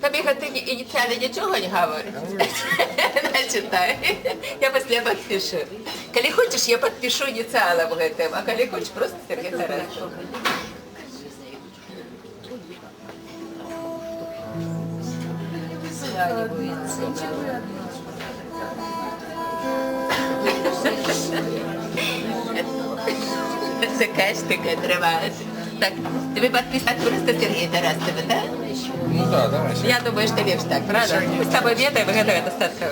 Тобі ти ініціали нічого не говориш? Начитай. Я після підпишу. Коли хочеш, я підпишу ініціалом гэтым, а коли хочеш, просто Сергій Тарасов. Такая штука триваєш. Так, тобі підписати просто Сергій Тарасов, да? Ну да, давай. Я думаю, что легче так, правда? Мы с тобой ведаем, и этого достаточно.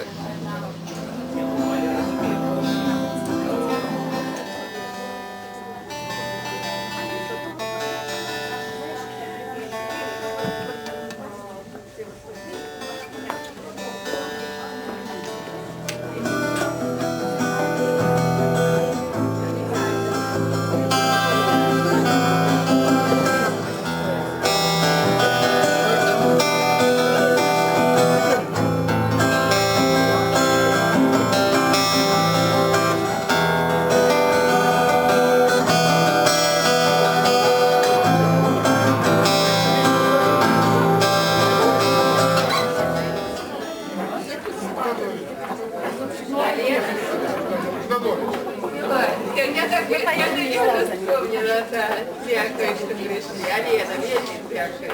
Вспомнила, да, дякую, что пришли. Алена, вельми дякую.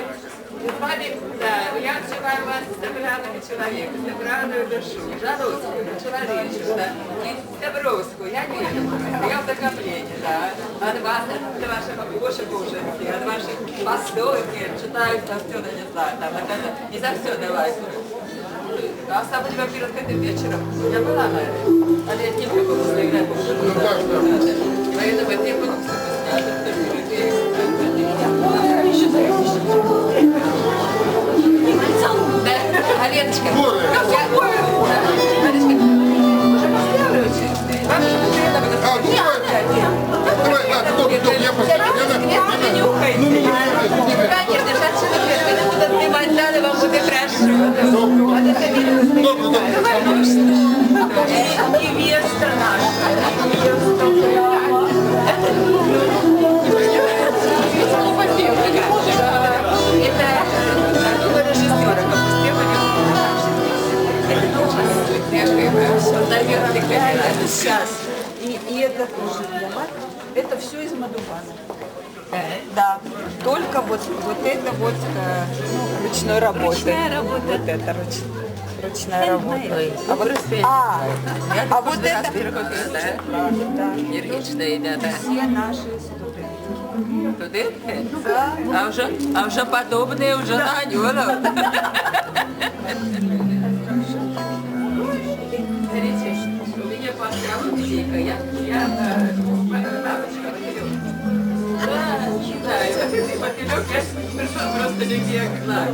С вами, да, я отзываю вас собранного человека, собранную душу, жалостную, человеческую, да, и добровскую, я не верю, я в докоплении, да, от вас, от вашего Божьего, от ваших постов, читаю за все, да не знаю, там, и за все давайте. А особенно перед этим вечером я была на этом, а я не могу постоянно поговорить. Поэтому я не буду Аленочка, невеста Сейчас. И это тоже для мат. Это все из Мадубана. Да. Только вот это вот ручной работы. Ручная работа. Вот это ручная работа. А вот это да. Нервичные ребята. Все наши студенты. Студенты? Да. А уже подобные уже на Анёлов. Смотрите, у меня подсказка идейка. Я бабочка Василёк. Да, это Василёк, я просто нигде знаю.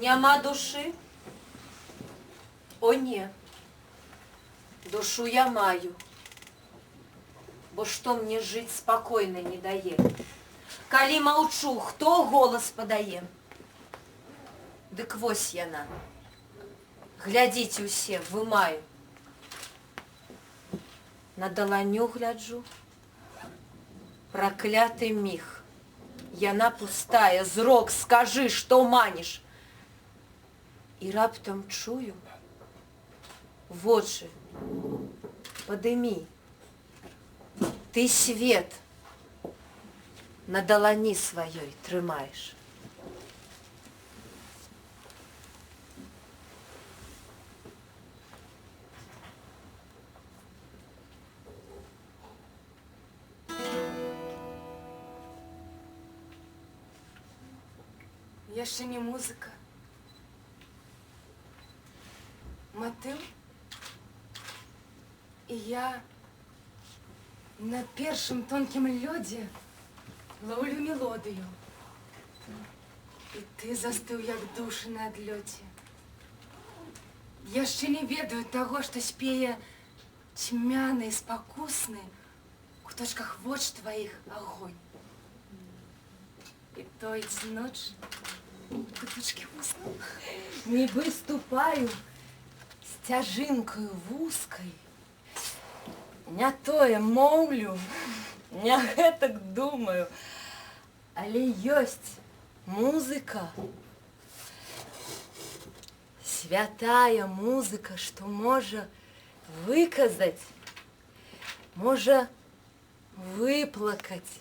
Нема души? О, не. Душу я маю. Бо что мне жить спокойно не дае? Коли молчу, кто голос подае? Дык вось яна. Глядите усе, вымаю. На долоню гляджу. Проклятый миг. Яна пустая, зрок, скажи, что манишь. І раптом чую, вочы, подымі, ты свет на далані сваёй трымаеш. Яшчэ не музыка. мотив, і я на першому тонкім льоді ловлю мелодію. І ти застив, як душа на одльоті. Я ще не ведаю того, що спее тьмяный и спокусный в куточках воч твоих огонь. И то есть ночь в куточке усну. Ніби ступаю стяжинкою вузкой, не тое моўлю, не гэтак думаю, але ёсць музыка, святая музыка, што можа выказаць, можа выплакаць,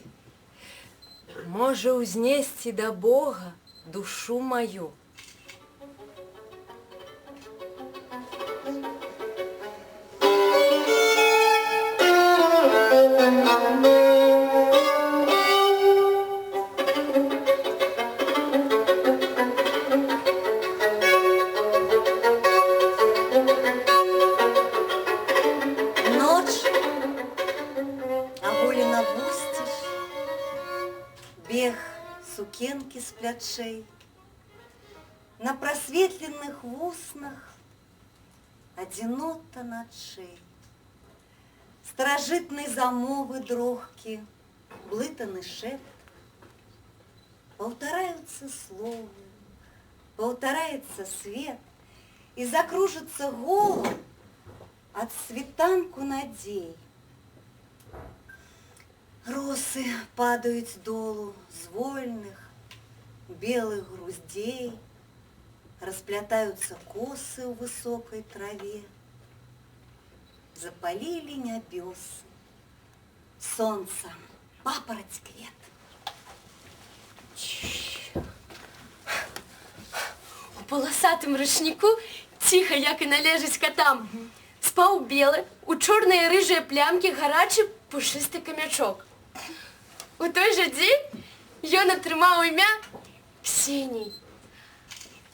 можа ўзнесці да Бога душу маю. Сукенки с плячей, на просветленных вуснах одинота ночей. Старожитные замовы дрогки, блытанный шепт, повторяются словы, повторяется свет, и закружится голод от світанку надей. Росы падают с долу с вольных белых груздей, расплетаются косы в высокой траве. Запалили небесы, солнце, папороть квет. У полосатым ручнику, тихо, як і належить котам, спаў белы, у чорныя рыжыя плямкі гарачы пушысты камячок. У той жа дзень ён атрымаў імя Ксеній.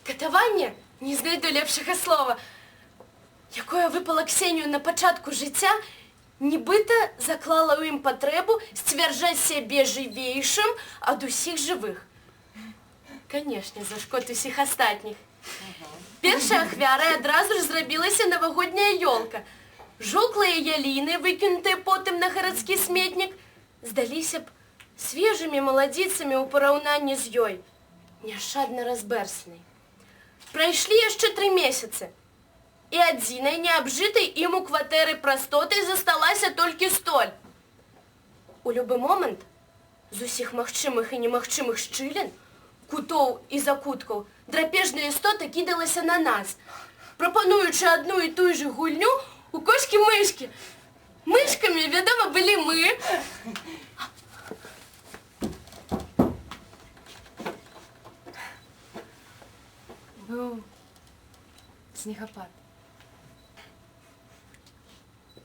Катаванне, не знайду лепшага слова, якое выпала Ксенію на пачатку жыцця, нібыта заклала ў ім патрэбу сцвярджаць сябе жывейшым ад усіх жывых. Канешне, за шкод усіх астатніх. Першай ахвярай адразу ж зрабілася навагодняя ёлка. Жуклыя яліны, выкінутыя потым на гарадскі сметнік, здаліся б свежымі маладзіцамі ў параўнанні з ёй, няшчадна разбэрснай. Прайшлі яшчэ 3 месяцы, і адзінай неабжытай ім у кватэры прастотай засталася толькі столь. У любы момант з усіх магчымых і немагчымых шчылін, кутоў і закуткаў драпежная істота кідалася на нас, прапануючы адну і тую ж гульню у кошкі-мышкі. Мышкамі, вядома, былі мы. Быў снегапад.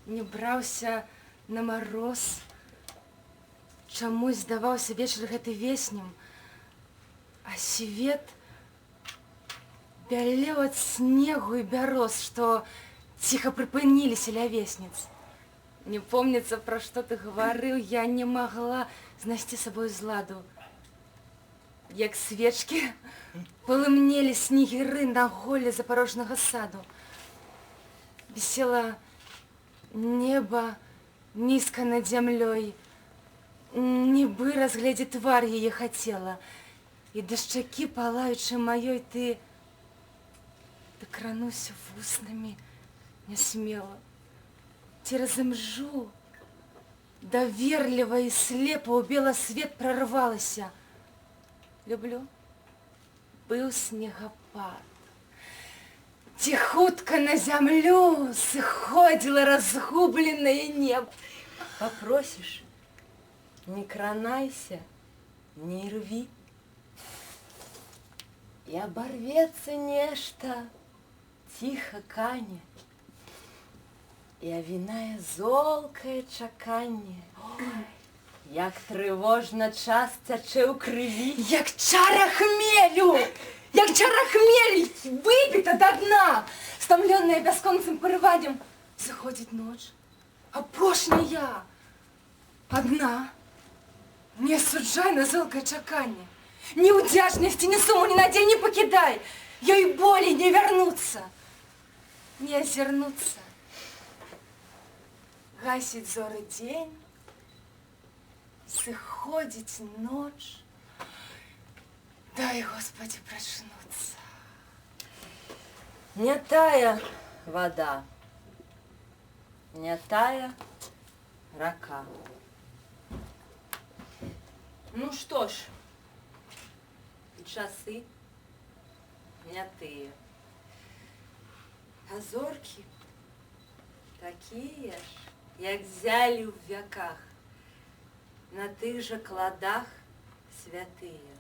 Не браўся на мароз. Чамусь здаваўся вечар гэты веснім, а свет бялеў ад снегу і бяроз, што ціха прыпыніліся ля весніц. Не помніцца, пра што ты гаварыў, я не магла знайсці сабою зладу. Як свечкі палымнелі снегіры на голе запарожнага саду. Вісела неба нізка над зямлёй, нібы разгледзець твар яе хацела. І да шчакі палаючы маёй ты дакрануся вуснамі нясмела. Цераз імжу даверліва і слепа ў беласвет прарвалася. Люблю. Быў снегапад. Ці хутка на зямлю сыходзіла разгубленае неба. Попросишь, не кранайся, не рви. И оборвется нешта, тихо кане, и авиная золкое чаканне. Як трывожна час цячэ ў крыві. Як чара хмелю! Як чара хмель выпіта да дна! З стомленная бясконцым порываннем, заходит ночь, а пошня я одна. Не суджай на золкое чаканне, ни удячности, ни суму, ни надей не покидай, я и болей не вернуться, не озернуться. Гасить зоры день, сыходить ночь, дай, Господи, проснуться. Не тая вода, не тая рака. Ну что ж, часы не тыя, а зоркі такія ж, як зялі ў вяках, на тых жа кладах святыя.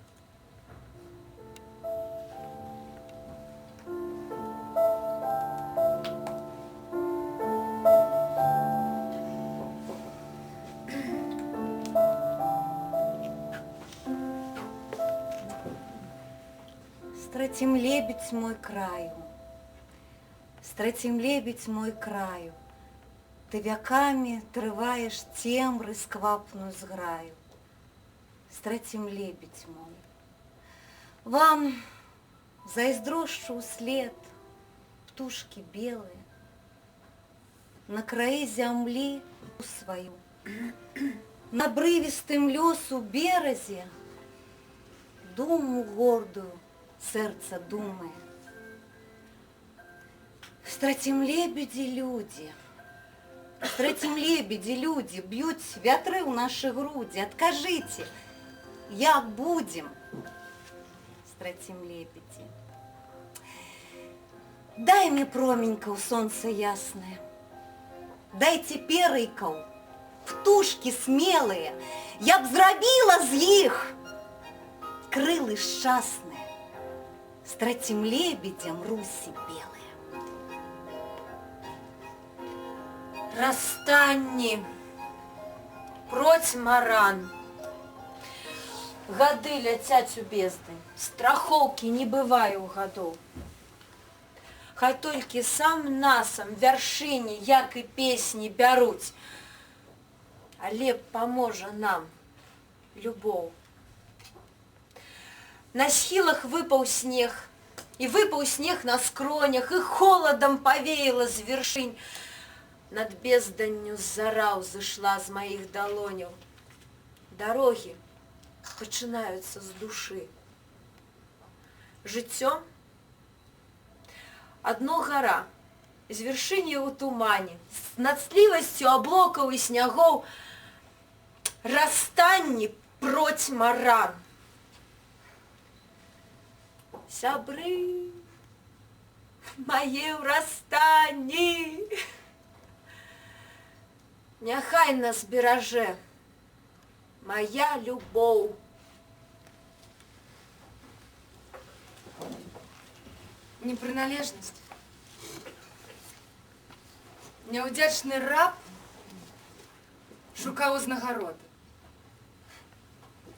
Стратим лебедь мой краю, стратим лебедь мой краю, ты веками трываешь темры сквапную зграю. Стратим лебедь мой, вам зайздрошчу услед птушки белые, на краі зямлі сваю, на брывістым лёсу беразе думу гордую сердце думает. Стратим лебеди люди, стратим лебеди люди, бьют вятры у нашей груди. Откажите, як будем? Стратим лебеди. Дай мне променька у солнца ясное, дайте перайкаў, птушки смелые, я б зрабіла з іх крылы шчасныя. Стратим лебедям руси белые. Расстанні, проць маран. Гады ляцяць у бездань, страхоўкі не бывае ў гадоў. Хай толькі сам насам вяршыні, як і песні бяруць, але паможа нам любоў. На схілах выпаў снег, і выпаў снег на скронях, і холадам павеяла з вяршынь. Над безданню зара ўзышла з маіх далоняў. Дарогі пачынаюцца з душы. Жыццё адно гара, з вяршыні ў тумане, з надслівасцю аблокаў і снягоў. Расстанні проць маран. Сябры мае ў расстанні, няхай нас беражэ моя любоў. Неприналежность. Няўдзячны раб шукаў узнагароды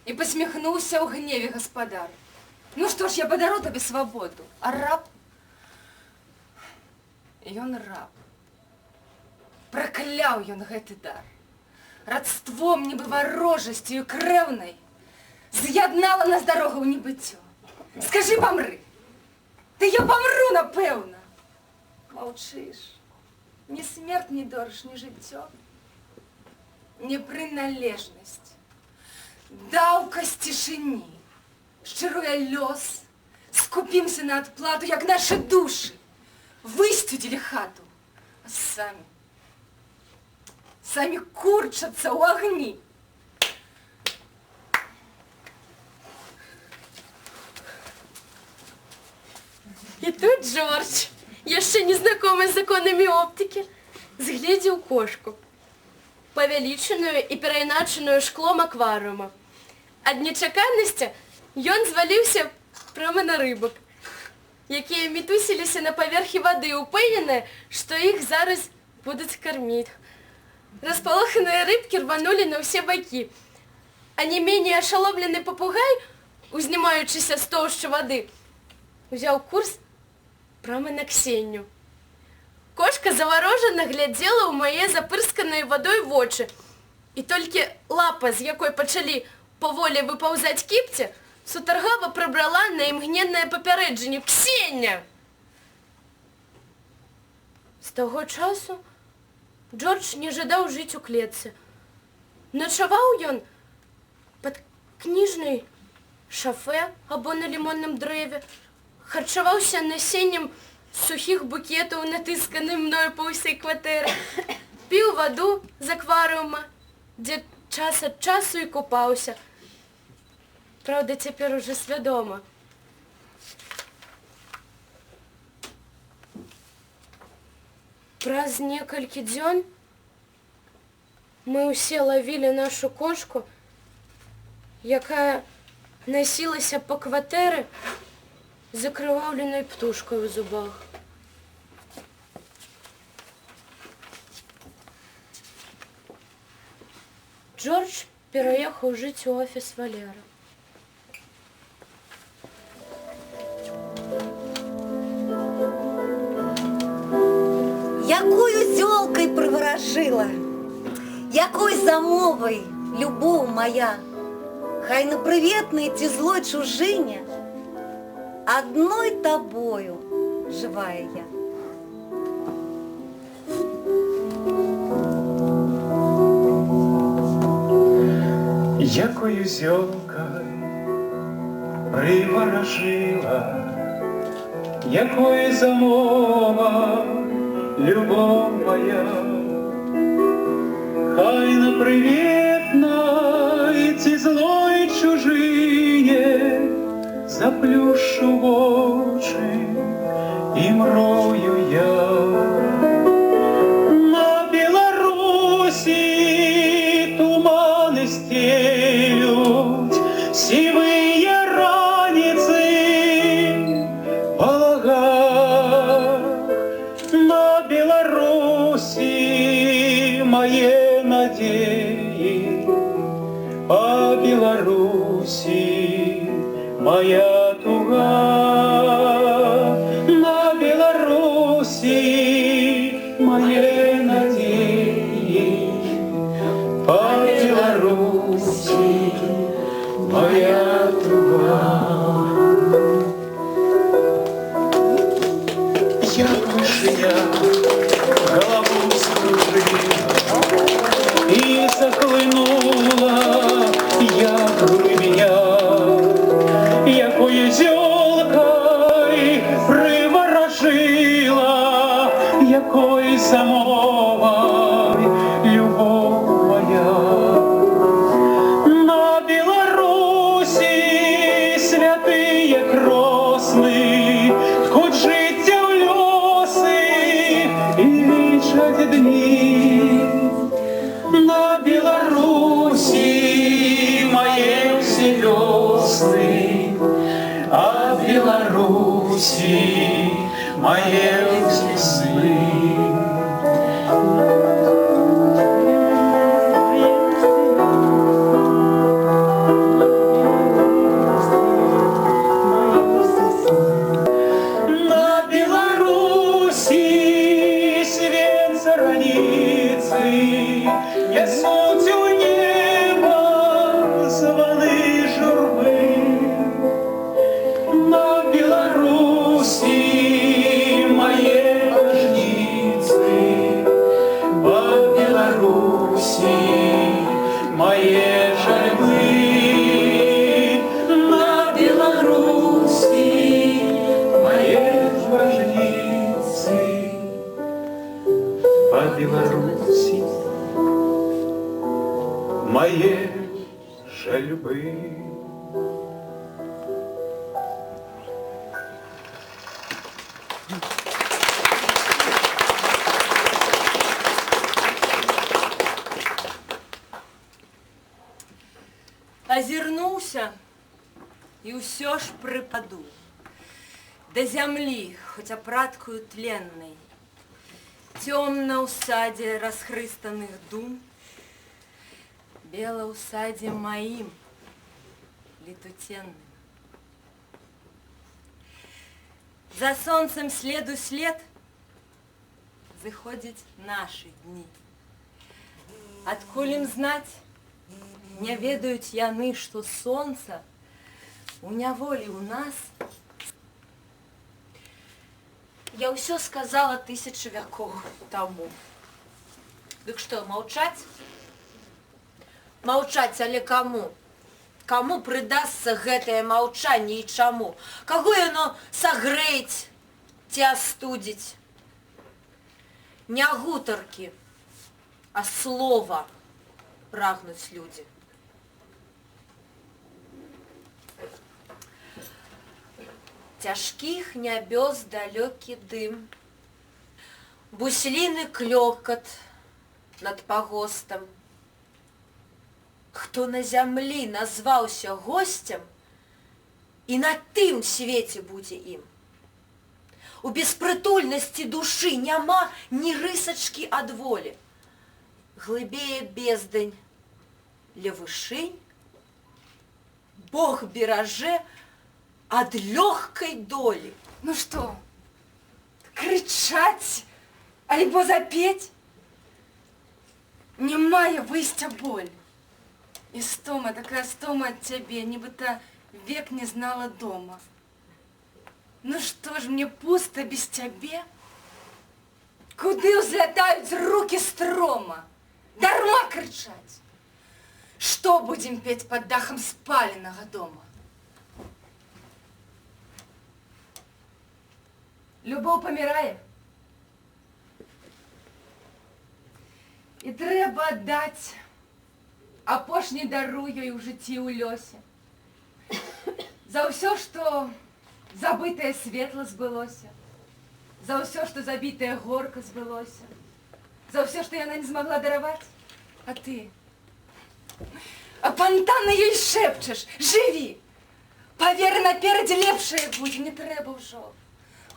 і посміхнуўся ў гневе гаспадар. Ну что ж, я подару тебе свободу, а раб, ён раб. Пракляў ён гэты дар. Радством нібы варожасцю крэўнай з'яднала нас дарога ў небыццё. Скажи, памры. Ты я памру, напэўна. Маўчыш. Ні смерць, ні дорж, ні жыццё. Непрыналежнасць. Даўка з цішыні. Шчыруя лёс, скупімся на адплату, як нашы душы. Выстудзілі хату, а самі курчацца ў агні. І тут Джордж, яшчэ незнакомы з законамі оптыкі, згледзеў кошку, павялічаную і перайначаную шклом акварыума. Ад нечаканасці ён зваліўся прямо на рыбак, якія мітусіліся на паверхі вады, упэўненыя, што іх зараз будуць карміць. Распалоханыя рыбкі рванулі на ўсе бакі, а не меней ашаломлены папугай, узнімаючыся з тоўшчы вады, узяў курс прямо на Ксеню. Кошка заворожена глядзела ў мае запырсканыя вадой вочы. І толькі лапа, з якой пачалі паволі выпаўзаць кіпці, сутаргава прыбрала на імгненнае папярэджанне: «Ксеня!» З таго часу Джордж не жадаў жыць у клетцы. Начаваў ён пад кніжнай шафе або на лімонным дрэве, харчаваўся насеннем сухіх букетаў, натысканым мною па ўсей кватэры, піў ваду з акварыума, дзе час ад часу і купаўся. Праўда, цяпер ужо свядома. Праз некалькі дзён мы ўсе лавілі нашу кошку, якая насілася па кватэры з закрываўленай птушкай у зубах. Джордж пераехаў жыць у офіс Валера. Якою зёлкой приворожила, якой замовой, любов моя, хай на приветной ті злой чужине, одной тобою живая я. Якою зёлкой приворожила, якой замова, любов моя, хай на приветной ці злой чужине заплющу в очі і мрою я. На Білорусі тумани стелють, сивые раницы в балагах. На Беларуси мои надеи, по Беларуси моя туга. На Беларуси мои надеи, по Беларуси моя туга. Як вишия голову скружила і захлинула, як глибія, якою зьолкой приворожила, якою замовой любов моя. На Білорусі святые кросни ткуть життя в льоси і лічать дні. На Білорусі моє всі весни, а в Білорусі моє всі сни. На Беларуси свет за границей, несут у неба звоны журбы. На Беларуси моей вожницы, по Беларуси моей жальбы. На Беларуси моей вожницы, по Беларуси моей жальбы. Азірнуўся і ўсё ж прыпаду да зямлі, хоць апраткую тленнай. Цёмна ў садзе расхрыстаных дум, бела ў садзе маім летуценным. За сонцем след у след, зыходзяць нашы дні. Адкуль ім знаць, не ведаюць яны, што сонца у няволі ў нас. Я ўсё сказала 1000 вякоў таму. Дык што, маўчаць? Маўчаць, але каму? Каму прыдасца гэтае маўчанне і чаму? Каго яно сагрэць ці астудзіць? Не гутаркі, а слова прагнуць людзі. Цяжкіх нябёс далёкі дым, бусліны клёкат над пагостам. Хто на зямлі назваўся госцем, і на тым свеце будзе ім. У беспрытульнасці душы няма ні рысачкі ад волі. Глыбее бездань ля вышынь, Бог бераже ад лёгкай долі. Ну что, кричать, альбо запеть? Не мае выйсця боль. И стома, такая стома от тебе, нібито век не знала дома. Ну что ж, мне пусто без тебе? Куды взлетают руки строма? Дарма кричать. Что будем петь под дахом спаленного дома? Любов помирає. І треба аддаць апошні дару ёй у жыцці ў лёсе. За ўсё, што забытае светла збылося. За ўсё, што забітае горка збылося. За ўсё, што яна не змагла дараваць. А ты? А пантаны ёй шэпчаш: жыві! Паверы, наперадзе лепшае будзе, не трэба ўжо.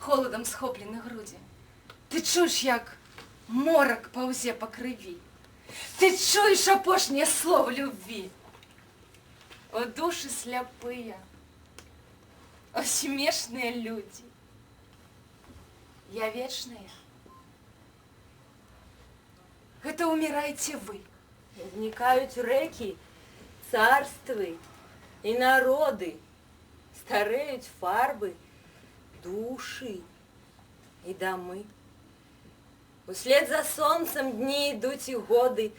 Холодом схоплены грудзі. Ты чуеш, як морак паўзе па крыві. Ты чуеш апошняе слово любви. О души сляпыя, о смешныя людзі. Я вечная. Гэта умираеце вы. Зникают рэкі, царствы і народы, стареют фарбы, души и домы. Услед за сонцем дни идут и годы,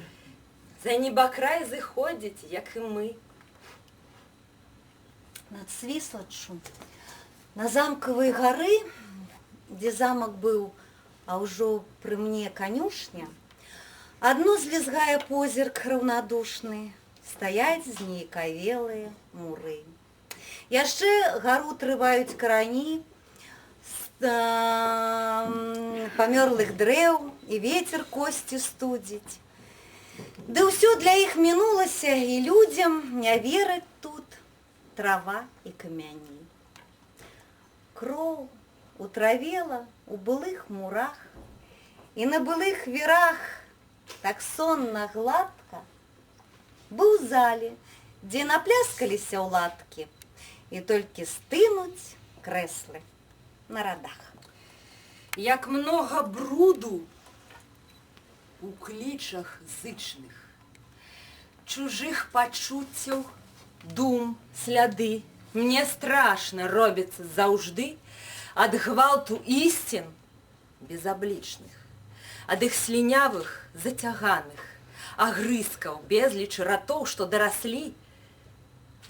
за небокрай заходить, як и мы. Над Свіслаччу, на замкавай гары, дзе замак быў, а ўжо пры мне канюшня, адно злізгае позірк раўнадушны, стаяць знейкавелыя муры. Яшчэ гару трываюць карані памёрлых дрэў, і вецер косці студзіць. Ды ўсё для іх мінулася, і людзям не вераць тут трава і камяні. Кроў утравела у былых мурах, і на былых вірах так сонна гладка быў зале, дзе напляскаліся ўладкі, і толькі стынуць крэслы на радах. Як много бруду у клічах зычных, чужых пачуццяў, дум, сляды. Мне страшна робіцца заўжды ад гвалту ісцін безаблічных, ад іх слінявых, зацяганых, агрызкаў, безліч ратоў, што дараслі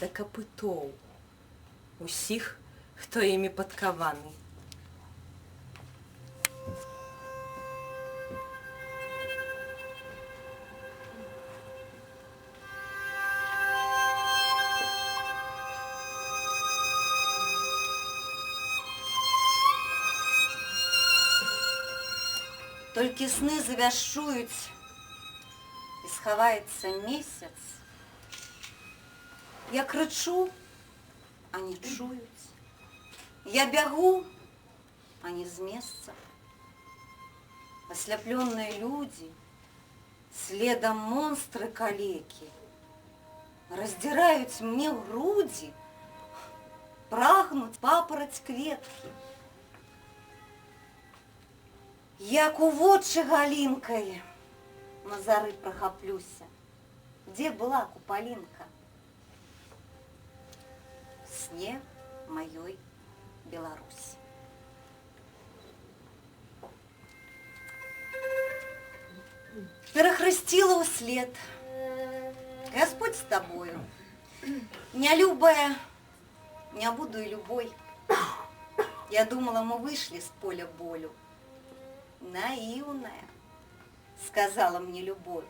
да капытоў усіх, хто імі падкаваны. Толькі сны завяшчуюць, і схаваецца месяц. Я крычу, а не чуюць. Я бягу, а не з месца. Асляплёныя людзі, следам монстры калекі, раздзіраюць мне грудзі, прагнуць папараць кветкі. Як у вочы галінкай на зары прахаплюся. Дзе была купалінка? Сне маёй Беларусі. Перахрысціла ўслед. Господь з табою. Нялюбая, не буду и любой. Я думала, мы вышли с поля болю. Наивная, сказала мне любовь,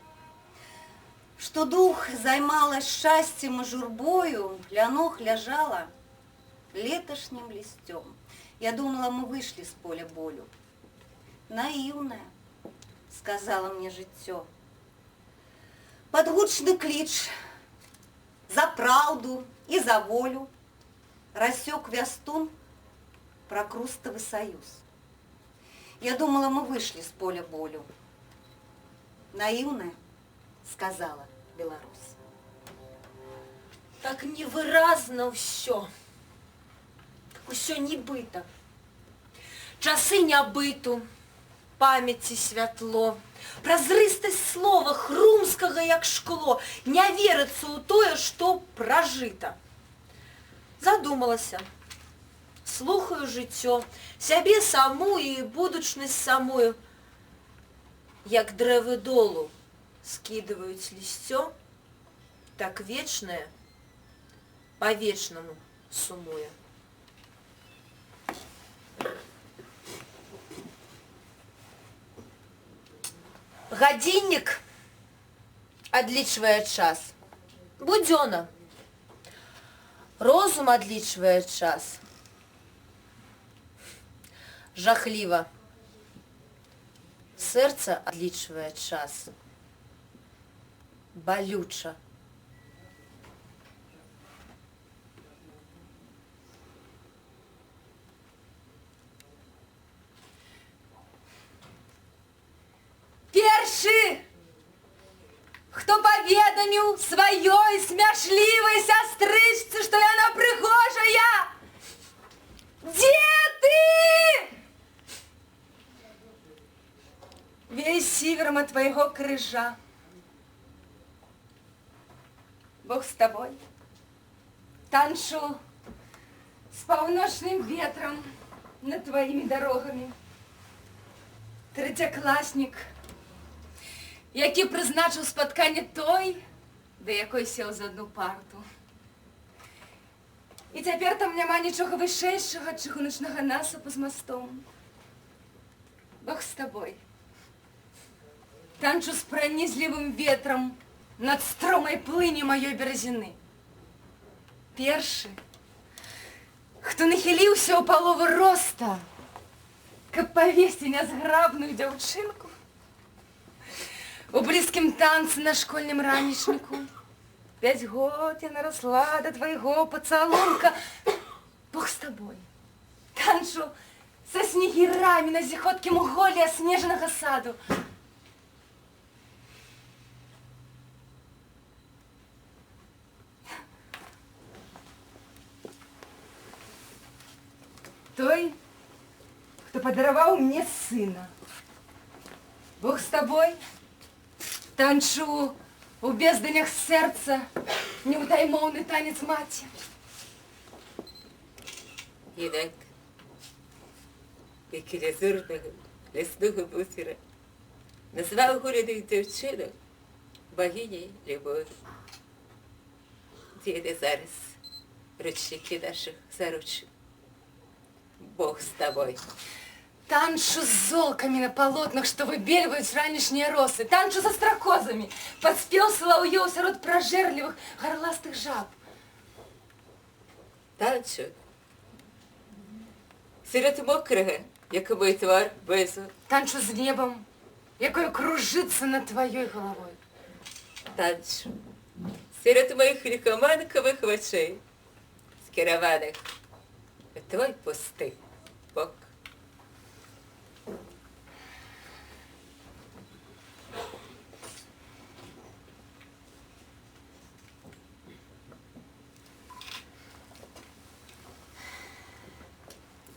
что дух займалась счастьем и журбою, для ног лежала летошним листем. Я думала, мы вышли с поля болю. Наивная, сказала мне жыццё. Подгучны клич за правду и за волю рассек вястун про Крустовый союз. Я думала, мы вышли с поля болю. Наивная, сказала Беларусь. Так невыразна ўсё. Усё нібыта. Часы нябыту, памяці святло, празрыстасць слова хрумскага, як шкло, не верыцца ў тое, што пражыта. Задумалася. Слухаю жыццё, сябе саму і будучнасць самую. Як дрэвы долу скідваюць лісцё, так вечнае па-вечнаму сумуе. Гадзіннік адлічвае час. Будзённа. Розум адлічвае час. Жахліва. Сэрца адлічвае час. Балюча. Першы, хто паведаміў сваёй смяшлівай сястрычцы, што яна прыгожая. Дзе ты? Весь сівером от твоего крыжа. Бог с тобой. Танчу с паўночным ветром над твоими дорогами. Трэцякласнік, які прызначыў спатканне той, да якой сеў за одну парту. І цяпер там няма нічога вышэйшага чыгуначнага насыпу з мастом. Бог с тобой. Танчу с пронизливым ветром над стромой плыни моей березины. Першы, хто нахіліўся ў палову роста, каб павесці нязграбную дзяўчынку у блізкім танцы на школьным ранішніку. 5 год я наросла до твоего поцалунка. Бог с тобой. Танчу со снегирами на зіхоткім уголі аснежанага саду. Той, кто подаровал мне сына. Бог с тобой. Танчу у безданях сердца неутаймовный танец мати. Юнак, який лазурного лісного бусера назвав городих дівчинок богиней любові. Діти зараз ручники наших заручив. Бог с тобой. Танчу с золками на полотнах, что выбеливают ранешние росы. Танчу со строкозами. Подспел соловьёў сярод прожерливых горластых жаб. Танчу серед мокрого, як мой твар безу. Танчу с небом, якое кружится над твоей головой. Танчу серед моїх лихоманкових очей, скерованих у твой пустий бок.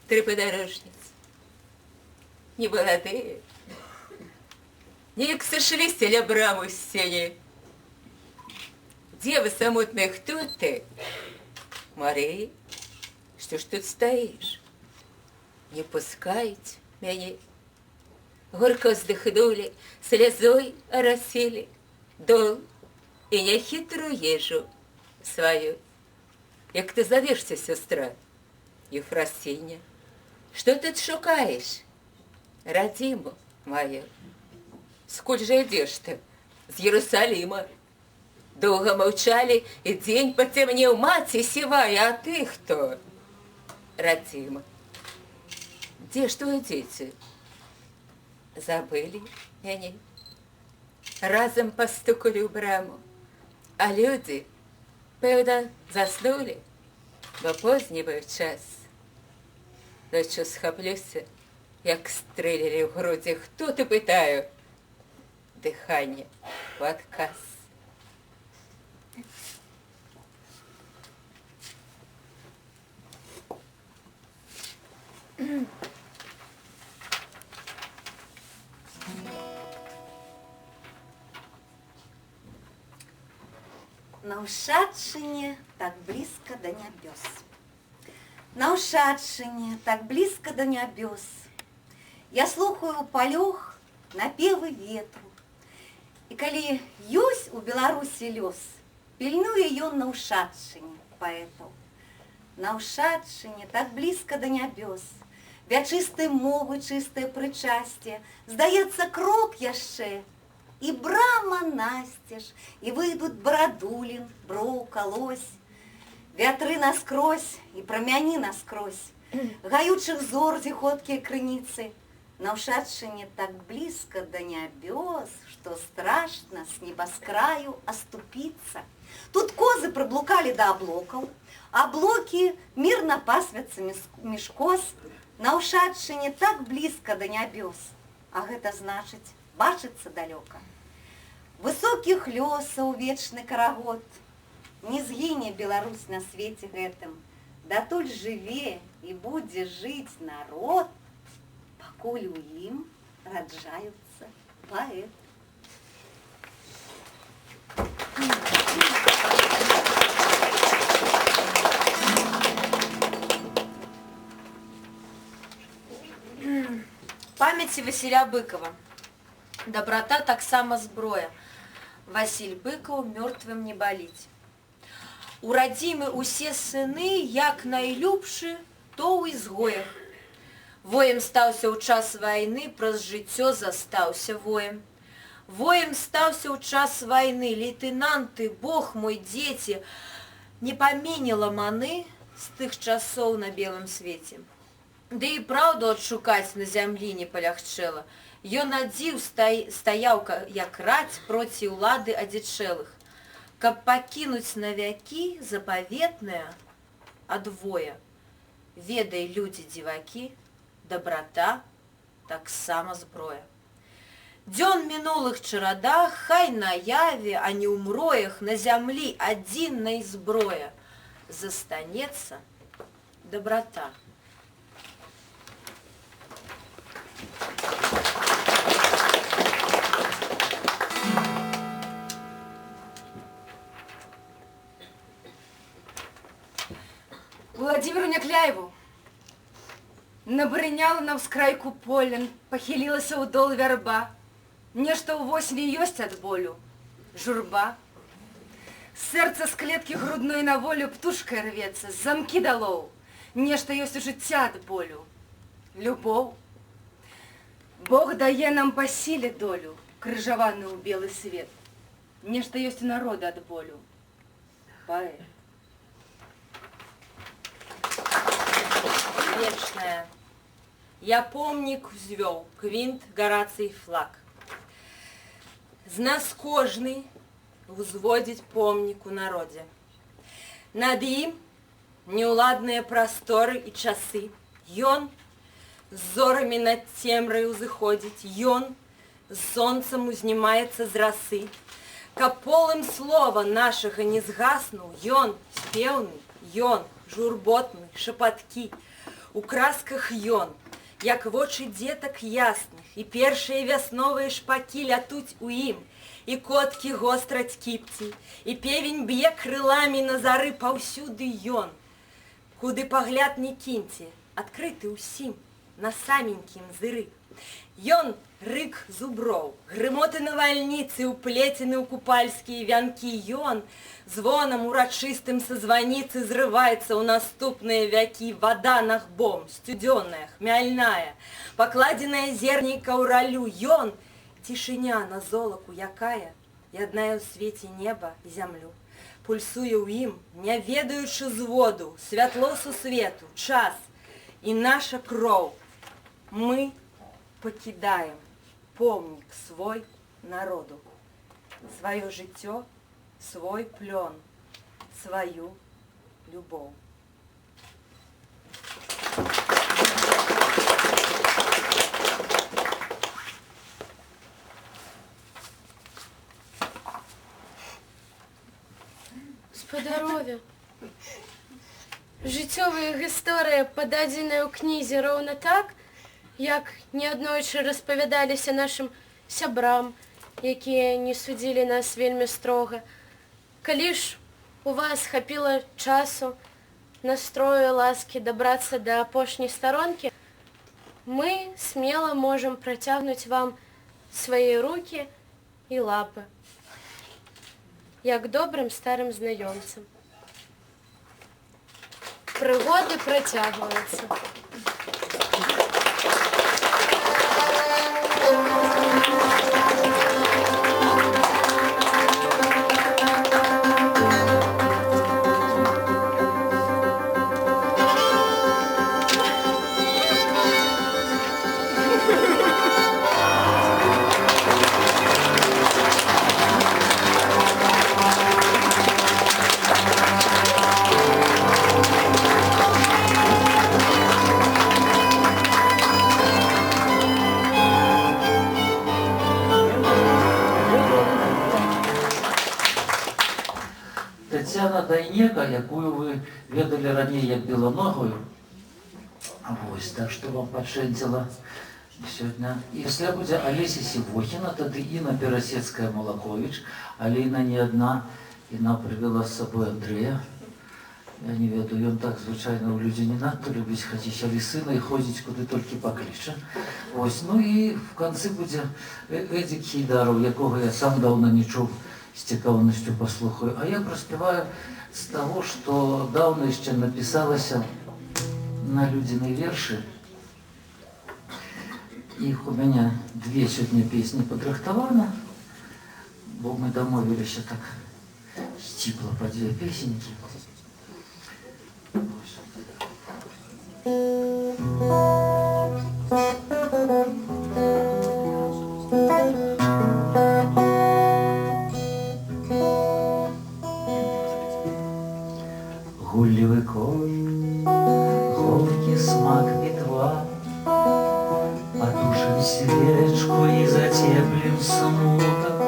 Три подорожницы, не молодые. Неяк сошлись ля браму в сене. Девы самотные, кто ты? Мария, что ж тут стоишь? Не пускайте меня. Горько вздохнули, слезой оросили, дол и нехитрую ежу свою. Як ты зовешься, сестра? Ефросиня. Что ты шукаешь? Родиму мою. Сколь же идешь ты? С Иерусалима. Долго молчали, и день потемнел, мать сивая, а ты кто? Родима. Где ж твои дети? Забыли они. Разом постукали у браму, а люди, певно, заснули, бо поздний был час. Ночью схоплюся, як стрелили в груди, хто ти питаю? Дыхание в отказ. На Ушатшине так близко до небес. На Ушатшине так близко до небес. Я слухаю палёх напевы ветру. И коли ёсць у Беларусі лёс, пільнуе ён на Ушатшине паэтаў. На Ушатшине так близко до небес. Вячыстыя мовы, чыстае прычасце. Здаецца, крок яшчэ. И брама настежь, и выйдут Бородулин, Броўка, Лось. Вятры наскрозь, и прамяні наскрозь. Гаючых зор зіхоткія крыніцы. На Ушатшине так близко до небес, что страшно с небоскраю оступиться. Тут козы проблукали до облоков, а блоки мирно пасвятся меж коз. На Ушатшине так близко до небес, а гэта значит бачыцца далёка. Высокіх лёсаў вечны карагод. Не згіне Беларусь на свеце гэтым, датуль жыве і будзе жыць народ, пакуль у ім раджаюцца паэты. Памяці Васіля Быкова. Доброта таксама зброя. Васіль Быкаў мёртвым не баліць. У радзімы усе сыны, як найлюбшы, то ў ізгоях. Воем стаўся ў час вайны, праз жыццё застаўся воем. Воем стаўся ў час вайны, лейтенанты, Бог мой, дзеці, не паменела маны з тых часоў на белым свеце. Ды і праўду адшукаць на зямлі не палягчэла. Ён адзіў стаяў, як раць проці ўлады адзічэлых, каб пакінуць на вякі запаветнае адвоя. Ведай, людзі дзівакі, доброта таксама зброя. Дзён мінулых чарадах, хай на яве, а не ў мроях, на зямлі адзіннай зброя. Застанецца доброта. Владимиру Някляеву. Набрыняла на ўскрайку поля, пахілілася ў дол вярба. Нешта ўвосень ёсць ад болю, журба. Сэрца з клеткі грудной на волю птушкай рвецца, з замкі далоў. Нешта ёсць у жыцця ад болю, любоў. Бог дае нам па сіле долю, крыжаваны ў белы свет. Нешта ёсць у народа ад болю, паэт. Вечная. Я помнік узвёў, квінт, гарацый флаг. З нас кожны узводзіць помнік у народзе. Над ім неўладныя прасторы і часы. Ён з зорамі над цемрай узыходзіць. Ён з сонцам узнімаецца з расы. Каб полым слова нашага не згаснуў, ён спеўны, ён журботны, шапаткі. У красках ён, як вочы дзетак ясных, і першыя вясновыя шпакі лятуць у ім, і коткі гостраць кіпці, і певень б'е крыламі на зары паўсюды ён. Куды пагляд не кіньце, адкрыты ўсім, на саменькім зыры. Ён рык зуброў, грымоты навальніцы, уплецены ў купальскія вянкі. Ён звонам урачыстым са званіцы зрываецца ў наступныя вякі. Вада нагбом, сцюдзёная, хмяльная, пакладзеная зернейка ў ралю. Ён цішыня на золаку, якая яднае ў свеце неба і зямлю. Пульсуе ў ім, не ведаючы зводу, святло сусвету, час і наша кроў. Мы покидаем помнік свой народу, свое жыццё, свой плён, свою любоў. Спадарове, жыццёвая гісторыя пададзеная ў кнізе роўна так, як неаднойчы распавядаліся нашым сябрам, якія не судзілі нас вельмі строга. Калі ж у вас хапіла часу, настрою, ласкі дабрацца да апошняй старонкі, мы смела можам працягнуць вам свае рукі і лапы, як добрым старым знаёмцам. Прыгоды працягваюцца. Тетяна Дайнека, якую вы ведали ранее як белоногую, вось, так что вам подшэнціла сегодня. Если будет Олеся Сивохина, тады Инна Перасецкая-Малакович, але Инна не одна, Инна привела с собой Андрея. Я не ведаю, он так звычайно у людей не надто любить ходить, але сына и ходить куды только поклича. Ось, ну и в конце будет Эдик Хейдаров, якого я сам давно не чув, з цікавістю послухаю. А я проспіваю з того, що давно ще написалося на людині вірші. Їх у мене дві сьогодні пісні подрихтовано, бо ми домовилися так стіпло по дві пісеньки. Гулливый конь, горький смак петла, потушим свечку и затеплим смуток.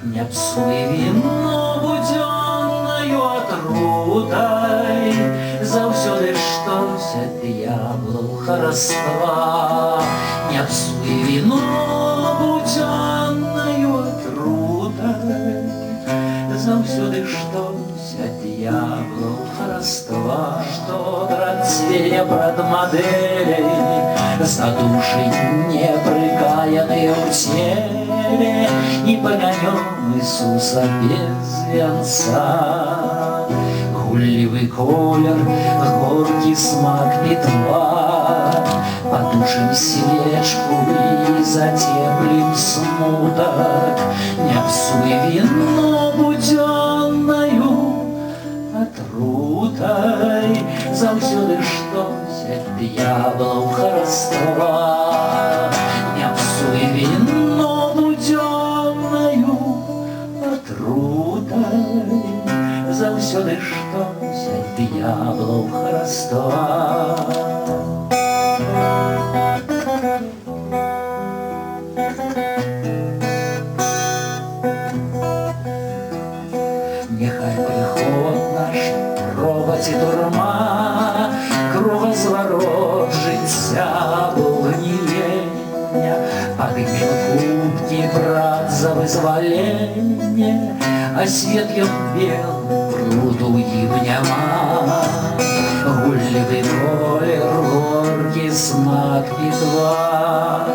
Не псуй вино буденною отрутой, завсёды штось от дьяволов хороства. Не псуй вино буденною отрутой, завсёды штось от дьяволов хороства. Что драцве пред моделей задушить неприкаянные в теле, и погонем Иисуса без венца. Гулливый колер, горький смак петла, потушим свечку и затеплим смуток. Не псуй вино буденною отрутой, завсёды штось от дьяволов хороства. Не псуй вино буденною отрутой, завсёды штось от дьяволов хороства. Нехай приход наш робить і турма, кругозворот життя сябл гниения, подымем кубки, брат, за вызволение, а свет ён бел, пруду ім няма. Гуллівий колір, горький смак пітва,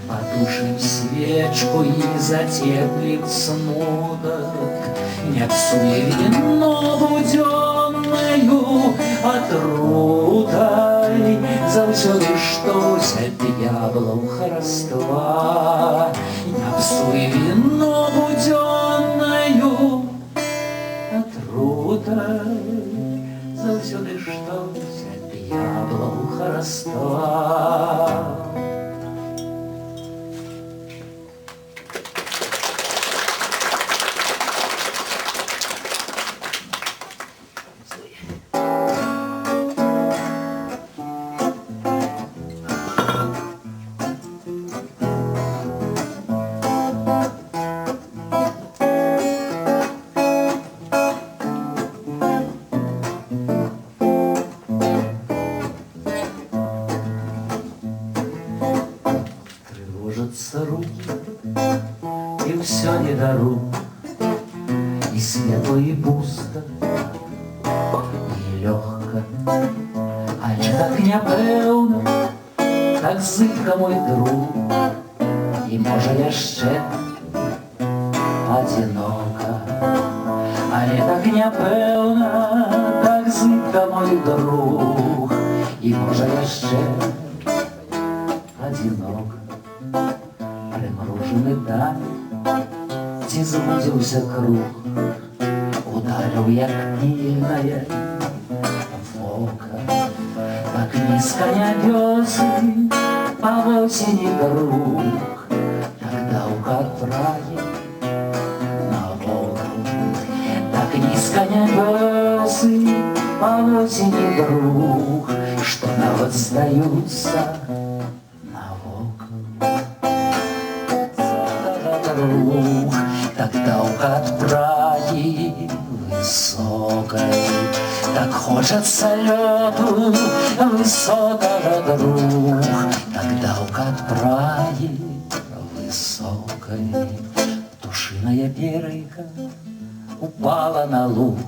потушим свечку и затеплим смуток, не псуй вино буденною отрутой, заўсёды штось ад д'яблаў хараства. Не псуй вино буденною отрутой, заўсёды штось ад д'яблаў хараства. Тревожатся руки, и все не до рук, и светло, и пусто, и легко, але так няпэўна, так зыбка, мой друг, и можа яшчэ одиноко, але так няпэўна, так зыбка, мой друг, и можа яшчэ одиноко. Примружены даль, ці звудзіўся круг, ударыў як пільнае вока. Так нізка нябёсы па восені друг, так даўга ад прагі навокал. Так нізка нябёсы па восені друг, што нават здаюцца навокал. Так даўга ад прагі высокай, так хочацца лёту высокага, друг. Так даўга ад прагі высокай. Птушыная перайка упала на луг,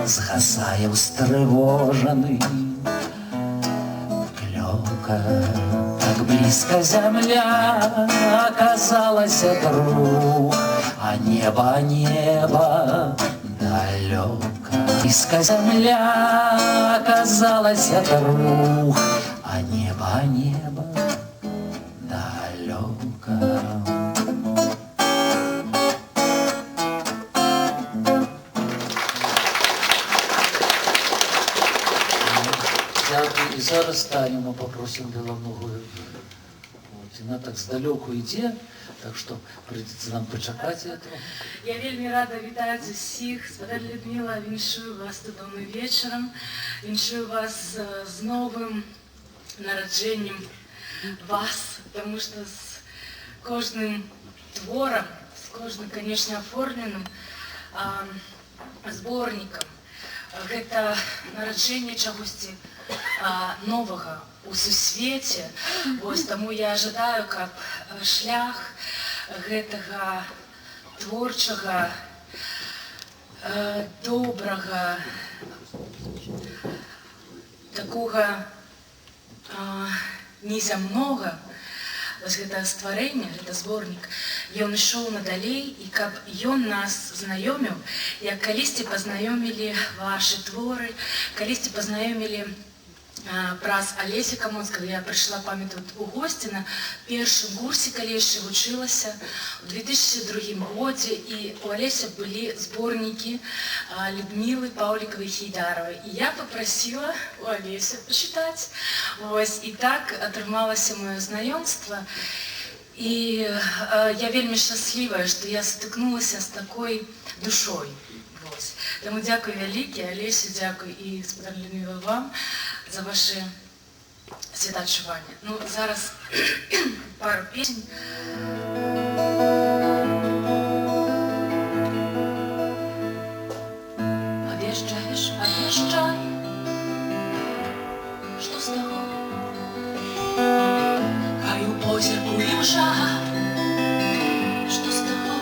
згасае устрывожаны клёкат. Так близко земля оказалась, друг, а небо далеко. Близко земля оказалась, друг, а небо далеко. І зараз Таню ми попросимо Белоногую. Вона так здалеку йде, так що прийдеться нам почекати этого. Я вельми рада вітати всіх. Спадар Людмила, віншую вас додому вечором. Віншую вас з новим народженням вас, тому що з кожним твором, з кожним, звісно, оформленим зборником, гэта нараджэнне чагосьці новага у сусвеце. Вось таму я жадаю, каб шлях гэтага творчага, добрага, такога незямнога, вось гэта стварэнне, гэта зборнік, ён ішоў надалей, і каб ён нас знаёміў, як калісьці пазнаёмілі вашы творы, калісьці пазнаёмілі праз Алесі Камонскага. Я прыйшла, памятаю, у госці на першым курсе, калі яшчэ вучылася у 2002 годзе, і у Алесі былі зборнікі Людмілы Паўлікавай Хейдаравай. І я папрасіла у Алесі пачытаць. Вось, і так атрымалася маё знаёмства. І я вельмі шчаслівая, што я стыкнулася з такой душой. Вось. Таму дзякуй вялікі, Алесі, дзякуй і спадар Людміла вам за ваши святачування. Ну, зараз пару песень. Объезжаешь, объезжай, что с того? позірку імжа, што з таго?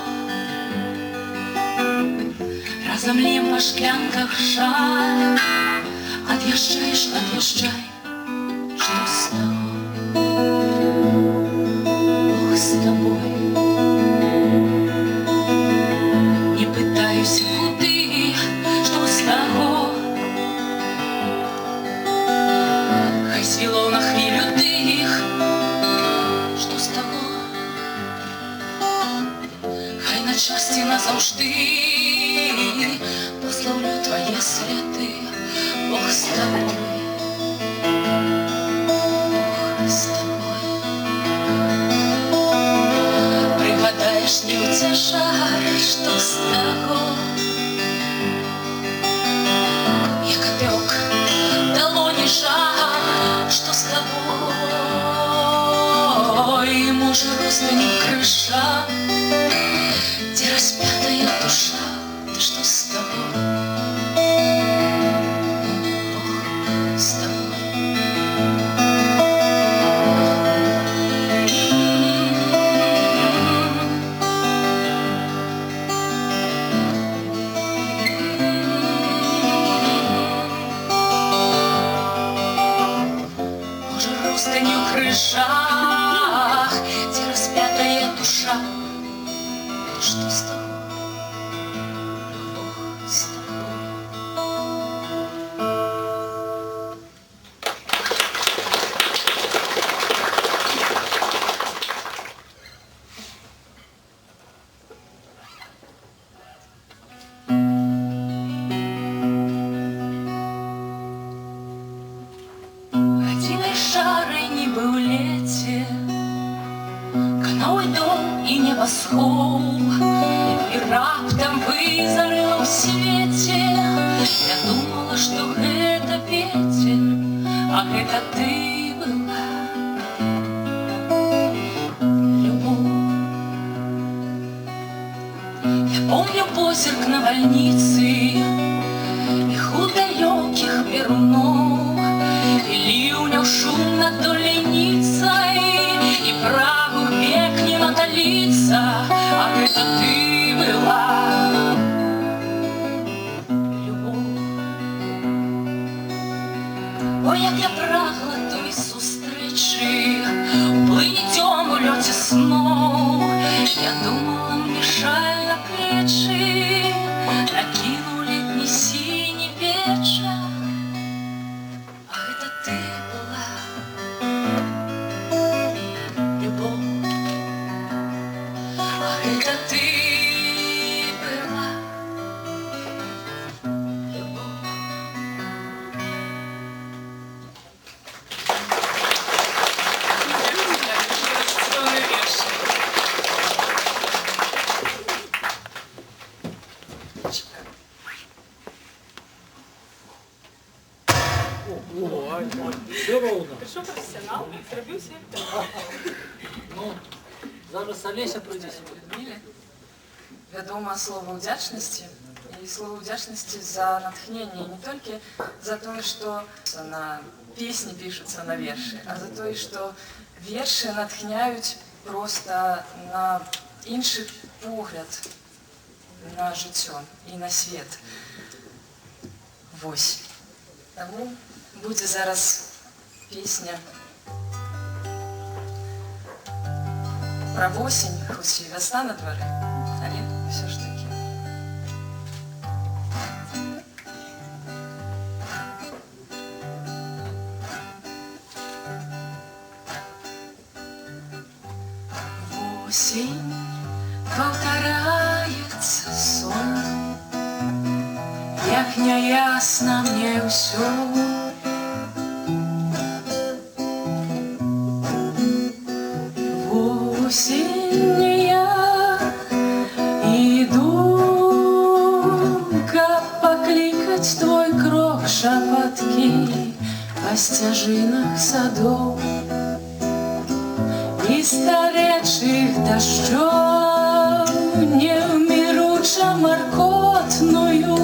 Разамлем па шклянках жаль, ад'язджаеш, ад'язджай, што з таго? Бог з табой. Не пытаюся куды, што з таго? Хай свіло на хвілю дых, што з таго? Хай на часці назаўжды паслаўлю твае сляды. Бог з табой, Бог з табой. Прыгадаеш, не ўцяжаеш, што з таго? Як апёк далоні жар, што з табой? Можа, ростанем крыша, дзе распятая душа, ты што з таго? Бог з табой. Можа, ростанем у крыжах, дзе распятая душа, ты што з таго? Бог з табой. Гадзінай шарай нібы ў леце, канаўы дом і небасхоў, і раптам вызарыла ў свеце. Я думала, што гэта ветер, а гэта ты была. Любоў. Я помню позірк на больницы, іх у далёкіх перуноў, і ліўняў шум над доленіцай, і прагу век не наталіцца, а гэта ты была. Любоў. Ой, як я прагла той сустрэчы, уплыццём у лёце сноў. Я думала, мне шаль на плечы накінуў летні сіні вечар, а гэта ты была. Любоў. А гэта ты была. Любоў. Прийшов професіонал, зробив свій Ну, зараз Олеся прийде сюди. Вядома слова ўдзячнасці, і слова ўдзячнасці за натхненне не толькі за тое, што на песні пішуцца на вершы, а за тое, што вершы натхняюць проста на іншы погляд на жыццё і на свет. Вось. Таму будзе зараз песня пра восень, хоць і вясна на двары, але ўсё ж такі. Осень паўтараецца сон, як няясна мне ўсё. Осенняя иду, каб паклікаць твой крок шапаткі па сцяжынах садоў і старэчых дажджоў, неўміруча маркотную,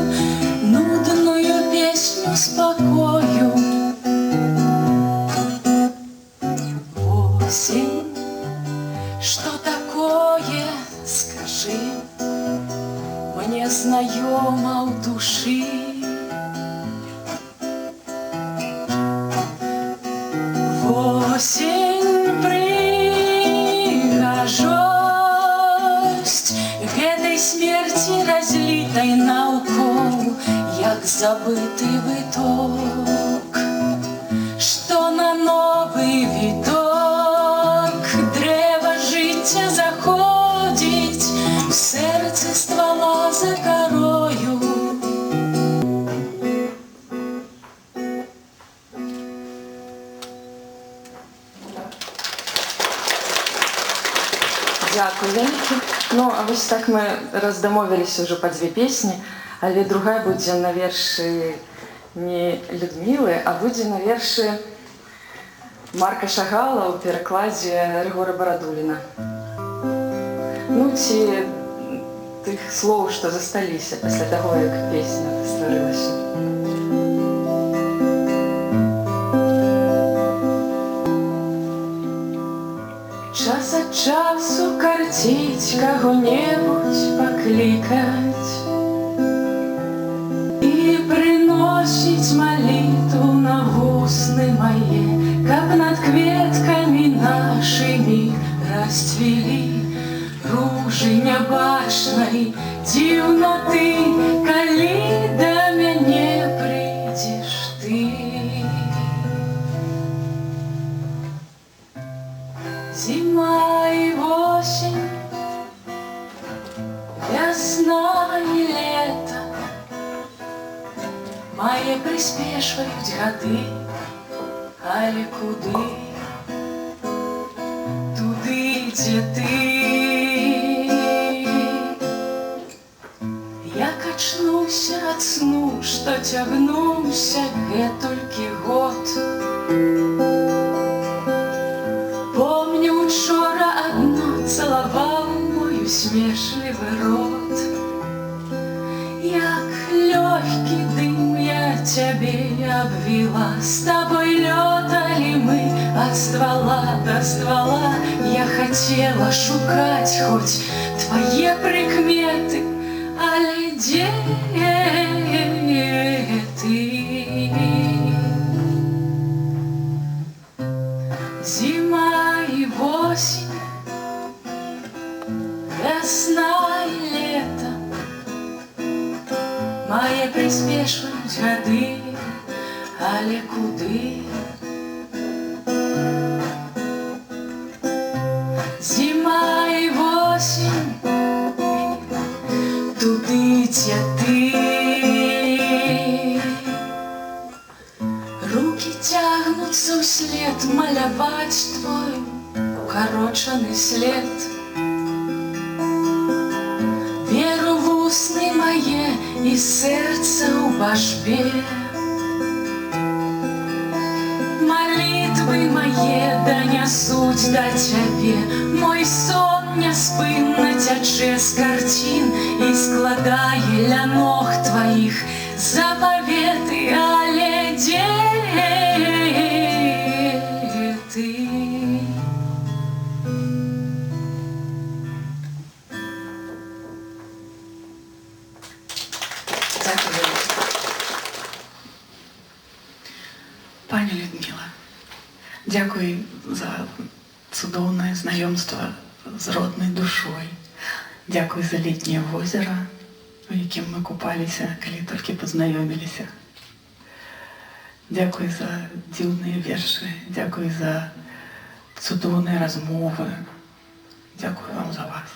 нудную песню спакою. Осень знаёма ў душы. Восень прыгажосць гэтай смерці разлітай наўкол, як забыты выток, што на новы віток дрэва жыцця заходзіць у сэрцы ствала за карою. Дзякуй вялікі. Ну, а вось так мы раздамовіліся ўжо па 2 песні, але другая будзе на вершы не Людмілы, а будзе на вершы Марка Шагала ў перакладзе Рыгора Барадуліна. Ну, ці тых слоў, што засталіся пасля таго, як песня стварылася. Час ад часу карціць каго-небудзь паклікаць і прыносіць малітву на вусны мае, каб над кветкамі нашымі расцвілі ружы нябачнай дзіўнаты, калі да мяне прыйдзеш ты. Зима и осень, весна и лето мае прыспешваюць гады, але куды? Туды, дзе ты. Я качнуўся ад сну, што цягнуўся гэтулькі год. Помню, учора одно цалаваў мой усмешлівы рот. Як лёгкі дым я цябе абвіла, з табой лёталі мы ад ствала да ствала. Я хацела шукаць хоць твае прыкметы, але дзе ты? Зима и осень, весна и лето мае прыспешваюць гады, але куды? Зима и осень, туды, дзе ты. Руки тягнуцца ўслед маляваць твой укарочаны след. Веру в усны мае і сэрца ў бажбе. Малітвы мае данясуць да цябе. Мой сон няспынна цячэ з карцін і складае ля ног тваіх запаветы, але дзе ты? Пані Людмила, дякую за цудоўнае знаёмства з роднай душой. Дякую за летняе возера, у якім мы купаліся, калі толькі пазнаёміліся. Дякую за дзіўныя вершы, дякую за цудоўныя размовы. Дякую вам за вас.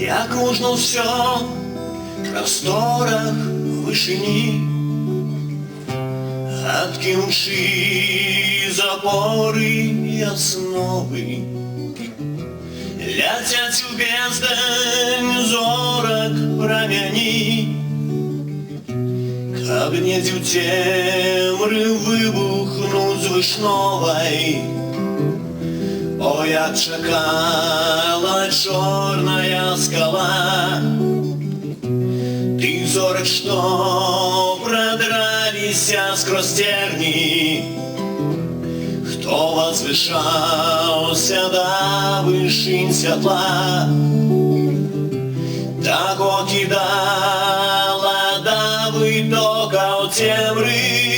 як можна все в просторах вишині, откинувши запори і основи, летять у бездань зорок промяні, каб недзе ў цемры выбухнуць вышновай. О, як чакала чорная скала тых зорак, што прадраліся скрозь терні, хто возвышаўся да вышынь святла, таго кідала да вытокаў цемры.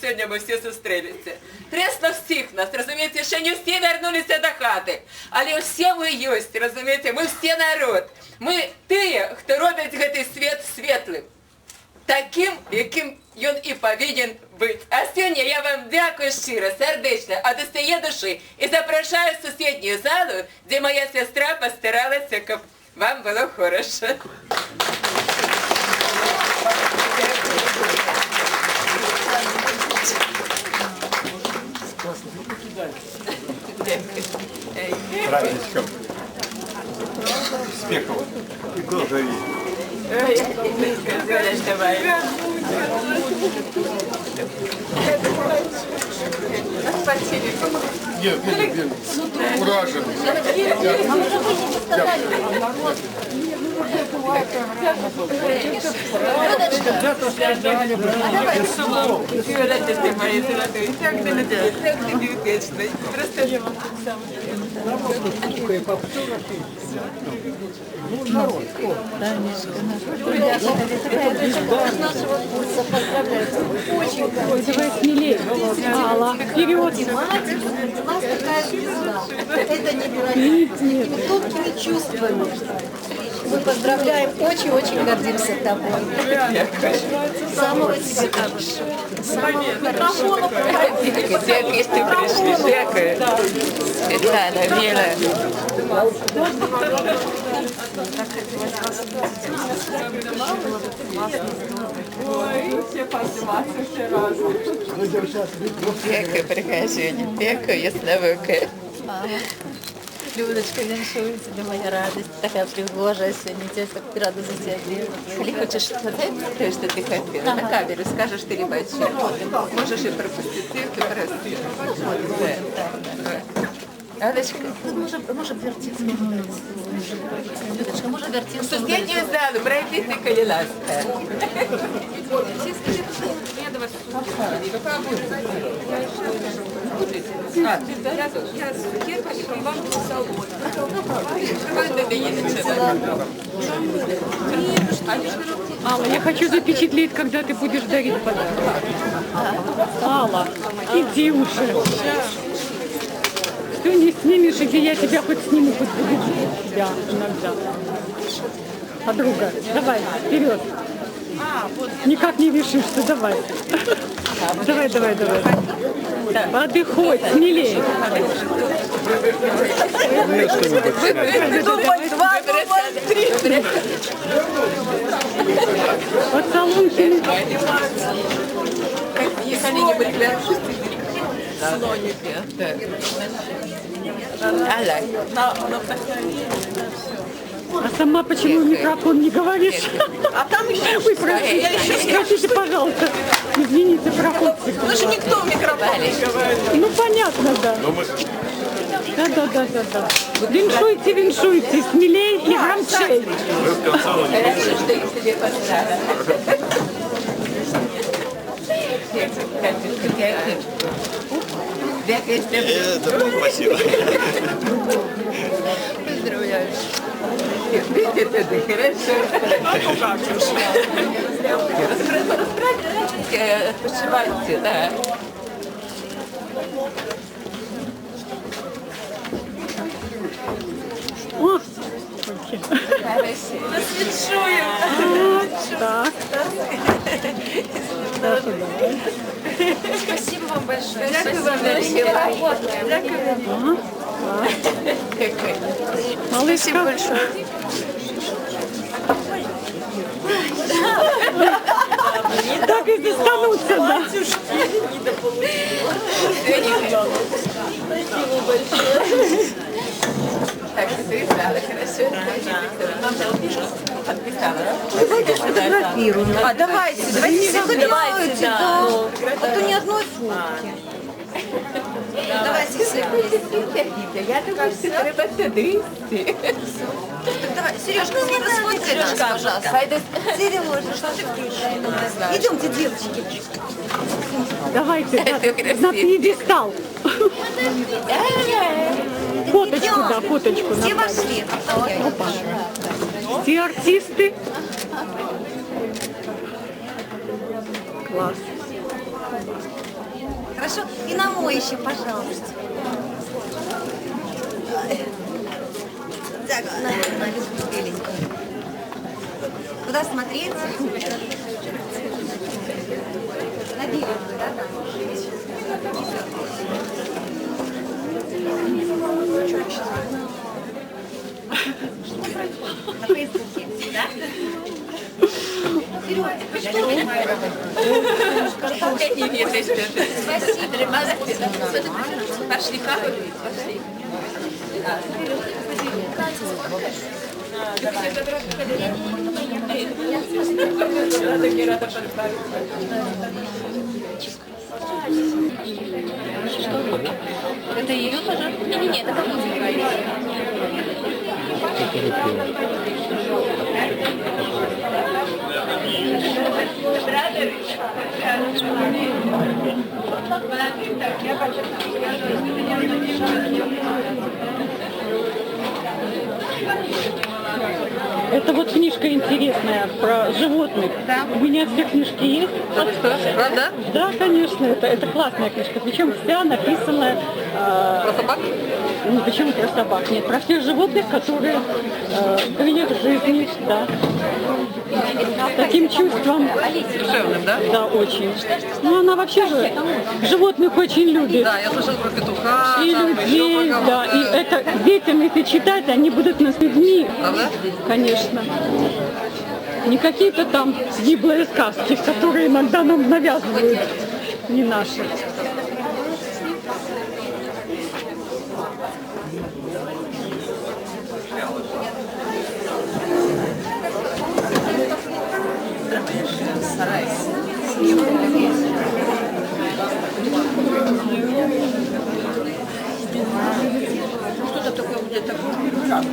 Сьогодні ми всі зустрілися. Тресно всіх нас, розумієте, ще не всі вернулися до хати, але всі ми є, розумієте, ми всі народ. Ми ті, хто робить цей світ світлим, таким, яким він і повинен бути. А сьогодні я вам дякую щиро, сердечно, від усієї душі і запрошую в сусідню залу, де моя сестра постаралася, щоб вам було хорошо. Праздничком. Успехов. И тоже Золочка моя. Нет, уражен. Давай смелее. Алла, вперед. Это невероятно. Такими тонкими чувствами. Мы поздравляем, очень-очень гордимся тобой. Самого тебе хорошего. Самого хорошего. Дякую, що прийшли. Дякую. Світлана, Міла. Дякую, прихожу. Дякую, ясновука. Людочка, віншується, де моя радість, така пригожа сьогодні, тебе так рада за тебе. Или хочешь сказать, что ты хотела? На камеру скажешь, ты ребачи. Можешь и пропустить цирк, и прости. Адочка. Може вертіться. Людочка, може вертіться. Сусідню залу, пройдите, коли ласка. Всі скажіть, я до вас. Я з цукерками вам салон. Давайте доедете. Алла, я хочу запечатлеть, когда ты будешь дарить подарок. Алла, иди уже. Что не снимешь, где я тебя хоть сниму, хоть буду тебя иногда. Подруга, давай, вперед. Никак не решишься, давай. Давай. Подыходь, смелее. Вот салонки. Если они не были слоники. А сама почему в микрофон не говоришь? А там еще... Ой, простите, пожалуйста. Извините, проходите. Ну же никто в микрофон не говорит. Ну, понятно, да. Да. Виншуйте, смелее и громче. Спасибо. Поздравляю. Видите, это хорошо. Пошивайте, да. О, Так. Спасибо вам большое. Дякую вам малышка. большое. Так и достанутся, да. Спасибо большое. Так, записала, хорошо. Фотографируем. А давайте все давайте, да. А то ни одной фотки. Давайте все вместе. Я думаю, что треба сюди. Давай, Сережка, сфоткай нас, пожалуйста. Сережа, что ты включила? Идемте, девочки. Давайте, на пьедестал. Фоточку, да, фоточку. Все вошли. Опа. Все артисты. Класс. Хорошо? И на мой еще, пожалуйста. Так, на беленькую. Куда смотреть? На беленькую, да? На Фейсбуке, да? Пошли, пошли. Это ее тоже? Не, это кому говорить? Это вот книжка интересная про животных. Да. У меня все книжки есть. Правда? Да, конечно. Это классная книжка. Причем вся написана... Про собак? Ну, почему про собак? Нет, про всех животных, которые к их жизни, да. С таким чувством. Душевным, да? Да, очень. Ну, она вообще же животных очень любит. Да, я слышала про петуха. И людей, да. И это детям, если читать, они будут нас людьми. Правда? Конечно. Не какие-то там гиблые сказки, которые иногда нам навязывают, не наши. Что-то такое будет такое. Да,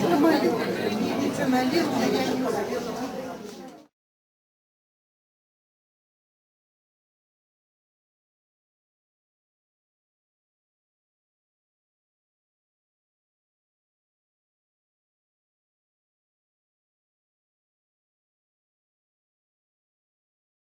Это моя. Идите налево, я не успела.